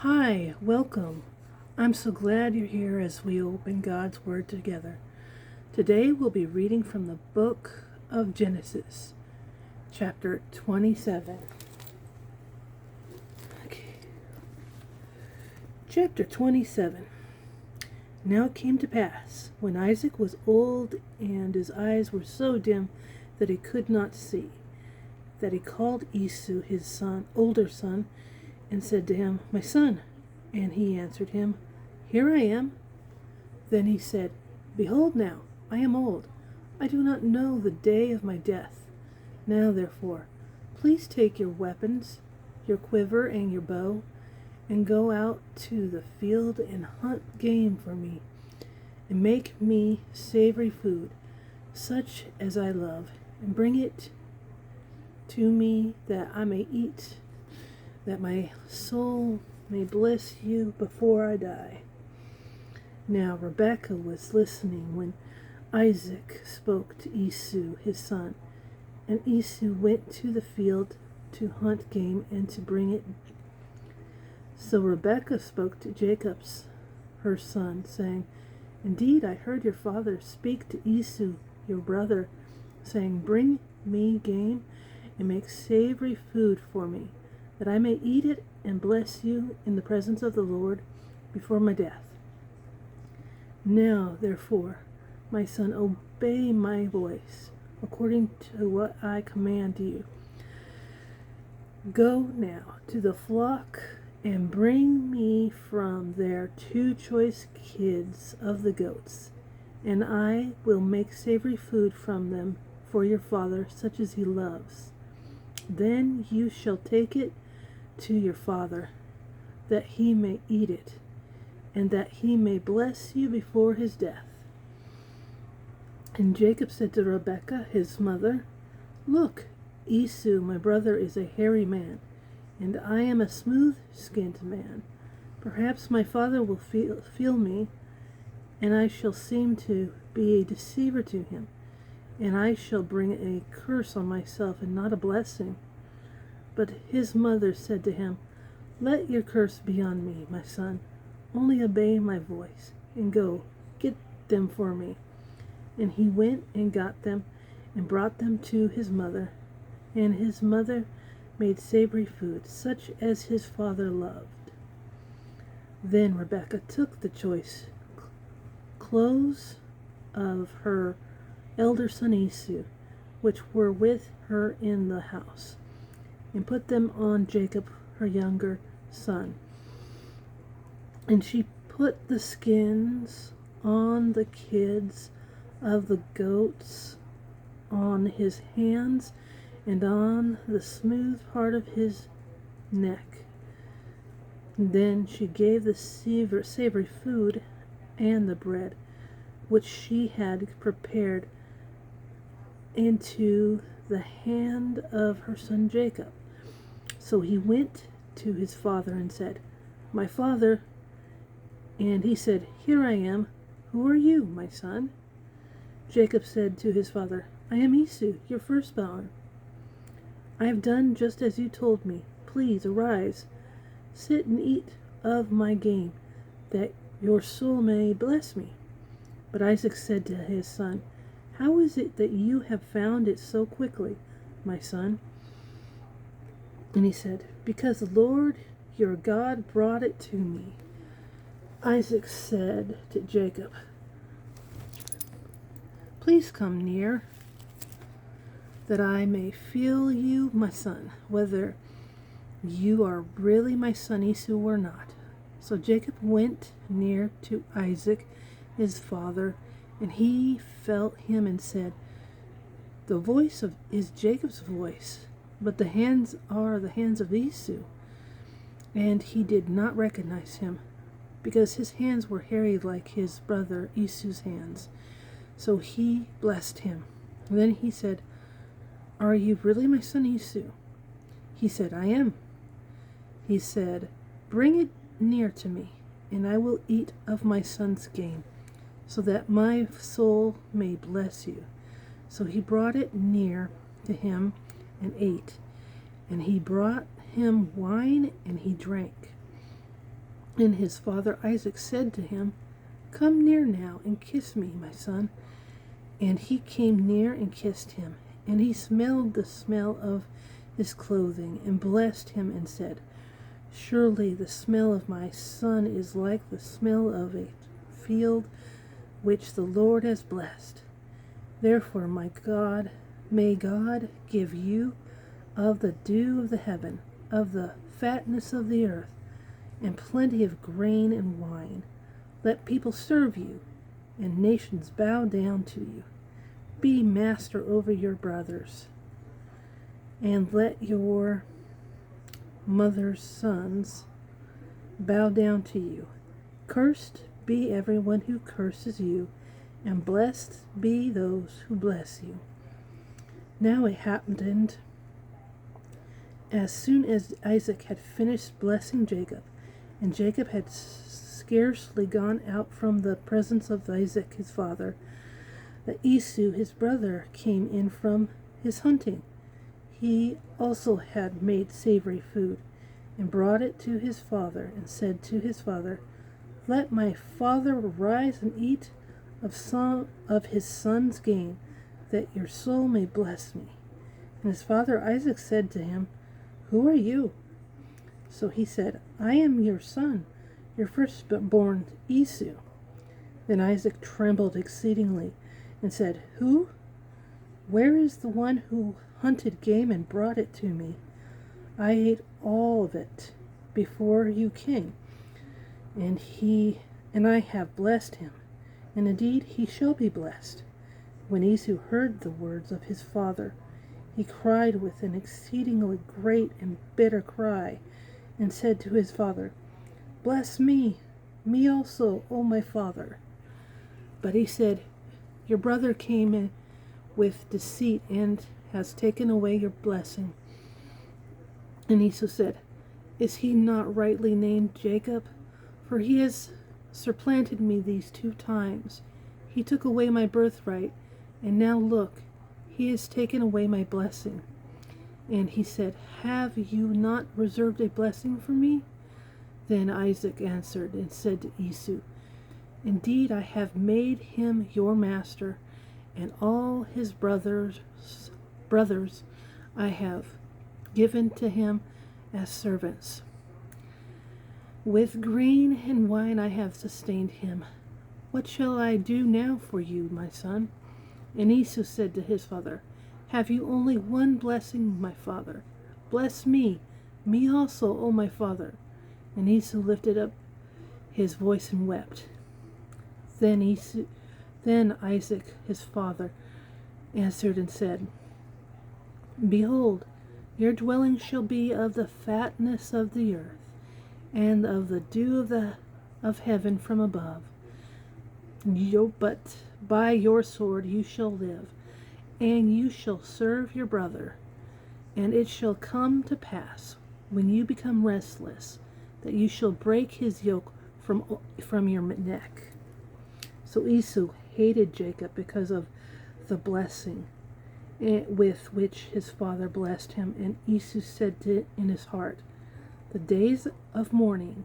Hi, welcome. I'm so glad you're here as we open God's Word together. Today we'll be reading from the book of Genesis, chapter 27. Okay. Chapter 27. Now it came to pass, when Isaac was old and his eyes were so dim that he could not see, that he called Esau his older son, and said to him, My son. And he answered him, Here I am. Then he said, Behold now, I am old. I do not know the day of my death. Now therefore, please take your weapons, your quiver and your bow, and go out to the field and hunt game for me, and make me savory food, such as I love, and bring it to me that I may eat, that my soul may bless you before I die. Now Rebekah was listening when Isaac spoke to Esau his son, and Esau went to the field to hunt game and to bring it. So Rebekah spoke to Jacob her son, saying, Indeed, I heard your father speak to Esau your brother, saying, Bring me game and make savory food for me, that I may eat it and bless you in the presence of the Lord before my death. Now, therefore, my son, obey my voice, according to what I command you. Go now to the flock and bring me from there 2 choice kids of the goats, and I will make savory food from them for your father, such as he loves. Then you shall take it to your father, that he may eat it, and that he may bless you before his death. And Jacob said to Rebekah his mother, Look, Esau my brother is a hairy man, and I am a smooth-skinned man. Perhaps my father will feel me, and I shall seem to be a deceiver to him, and I shall bring a curse on myself and not a blessing. But his mother said to him, Let your curse be on me, my son. Only obey my voice, and go, get them for me. And he went and got them, and brought them to his mother. And his mother made savory food, such as his father loved. Then Rebekah took the choice clothes of her elder son Esau, which were with her in the house, and put them on Jacob, her younger son. And she put the skins on the kids of the goats, on his hands, and on the smooth part of his neck. And then she gave the savory food and the bread, which she had prepared, into the hand of her son Jacob. So he went to his father and said, My father. And he said, Here I am. Who are you, my son? Jacob said to his father, I am Esau, your firstborn. I have done just as you told me. Please arise, sit and eat of my game, that your soul may bless me. But Isaac said to his son, How is it that you have found it so quickly, my son? And he said, Because the Lord your God brought it to me. Isaac said to Jacob, Please come near, that I may feel you, my son, whether you are really my son Esau or not. So Jacob went near to Isaac, his father, and he felt him and said, The voice is Jacob's voice, but the hands are the hands of Esau. And he did not recognize him, because his hands were hairy like his brother Esau's hands. So he blessed him. Then he said, Are you really my son Esau? He said, I am. He said, Bring it near to me, and I will eat of my son's game, so that my soul may bless you. So he brought it near to him and ate. And he brought him wine, and he drank. And his father Isaac said to him, "Come near now and kiss me, my son." And he came near and kissed him. And he smelled the smell of his clothing, and blessed him, and said, "Surely the smell of my son is like the smell of a field which the Lord has blessed. Therefore, may God give you of the dew of the heaven, of the fatness of the earth, and plenty of grain and wine. Let people serve you, and nations bow down to you. Be master over your brothers, and let your mother's sons bow down to you. Cursed be everyone who curses you, and blessed be those who bless you." Now it happened, as soon as Isaac had finished blessing Jacob, and Jacob had scarcely gone out from the presence of Isaac his father, that Esau his brother came in from his hunting. He also had made savory food, and brought it to his father, and said to his father, "Let my father rise and eat of some of his son's game, that your soul may bless me." And his father Isaac said to him, "Who are you?" So he said, "I am your son, your firstborn Esau." Then Isaac trembled exceedingly, and said, "Who? Where is the one who hunted game and brought it to me? I ate all of it before you came, and I have blessed him, and indeed he shall be blessed." When Esau heard the words of his father, he cried with an exceedingly great and bitter cry, and said to his father, "Bless me also, O my father." But he said, "Your brother came in with deceit, and has taken away your blessing." And Esau said, "Is he not rightly named Jacob? For he has supplanted me these 2 times. He took away my birthright, and now look, he has taken away my blessing." And he said, "Have you not reserved a blessing for me?" Then Isaac answered and said to Esau, "Indeed, I have made him your master, and all his brothers I have given to him as servants. With grain and wine I have sustained him. What shall I do now for you, my son?" And Esau said to his father, "Have you only one blessing, my father? Bless me also, O my father." And Esau lifted up his voice and wept. Then Isaac his father answered and said, "Behold, your dwelling shall be of the fatness of the earth, and of the dew of heaven from above. But by your sword you shall live, and you shall serve your brother. And it shall come to pass, when you become restless, that you shall break his yoke from your neck." So Esau hated Jacob because of the blessing with which his father blessed him. And Esau said in his heart, "The days of mourning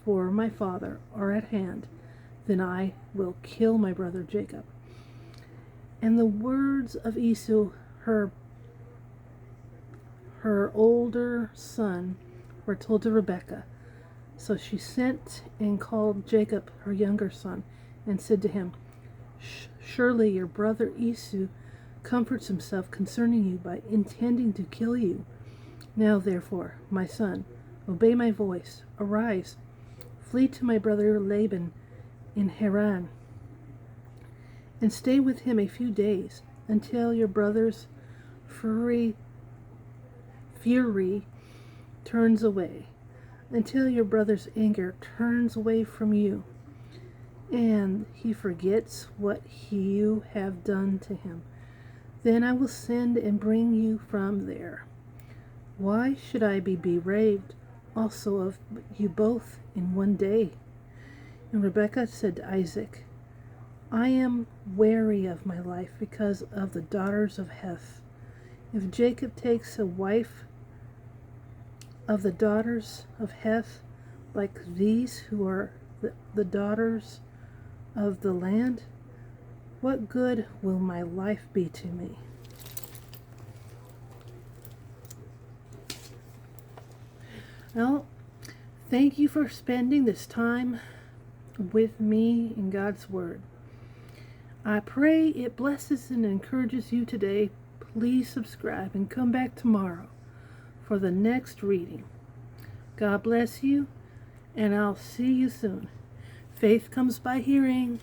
for my father are at hand. Then I will kill my brother Jacob." And the words of Esau, her older son, were told to Rebekah. So she sent and called Jacob, her younger son, and said to him, "Surely your brother Esau comforts himself concerning you by intending to kill you. Now therefore, my son, obey my voice. Arise, flee to my brother Laban in Haran, and stay with him a few days, until your brother's fury turns away, until your brother's anger turns away from you, and he forgets what you have done to him. Then I will send and bring you from there. Why should I be bereaved also of you both in one day?" And Rebekah said to Isaac, "I am weary of my life because of the daughters of Heth. If Jacob takes a wife of the daughters of Heth, like these who are the daughters of the land? What good will my life be to me? Well, thank you for spending this time with me in God's Word. I pray it blesses and encourages you today. Please subscribe and come back tomorrow for the next reading. God bless you, and I'll see you soon. Faith comes by hearing.